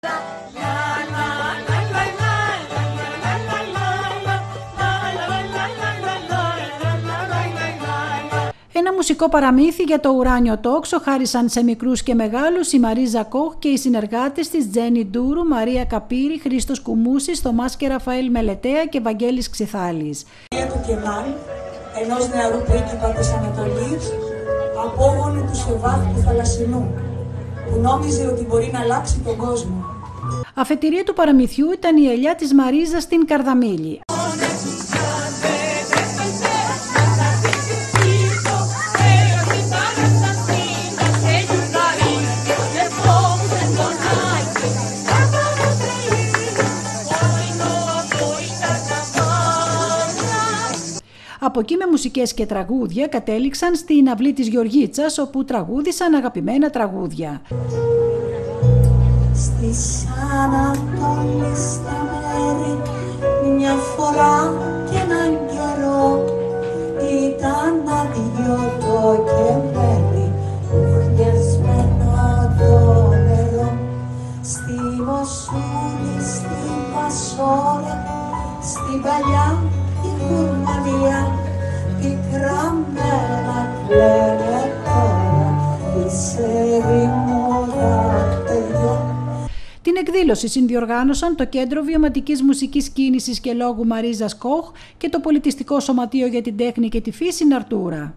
Ένα μουσικό παραμύθι για το ουράνιο τόξο χάρισαν σε μικρούς και μεγάλους η Μαρίζα Κοχ και οι συνεργάτες της Τζένι Ντούρου, Μαρία Καπύρη, Χρήστος Κουμούσης, Θωμάς και Ραφαήλ Μελετέα και Βαγγέλης Ξηθάλης. Του Κεμάλ, ενός νεαρού πρίγκιπα της Ανατολής, απόγονου του Σεβάχ του Θαλασσινού, που νόμιζε ότι μπορεί να αλλάξει τον κόσμο. Αφετηρία του παραμυθιού ήταν η ελιά της Μαρίζας στην Καρδαμήλη. Από εκεί με μουσικές και τραγούδια κατέληξαν στην αυλή της Γεωργίτσας, όπου τραγούδησαν αγαπημένα τραγούδια. Στη Ανατολή στα μέρη, μια φορά και έναν καιρό, ήταν αδειό το κεφάλι, χλιασμένο το νερό. Στη Μοσούλη, στην Πασόρα, στην παλιά η Γερμανία, πικραμένα κλαίνε τώρα, της ερημούδα παιδιά. Την εκδήλωση συνδιοργάνωσαν το Κέντρο Βιωματικής Μουσικής Κίνησης και Λόγου Μαρίζας Κοχ και το Πολιτιστικό Σωματείο για την Τέχνη και τη Φύση Ναρτούρα.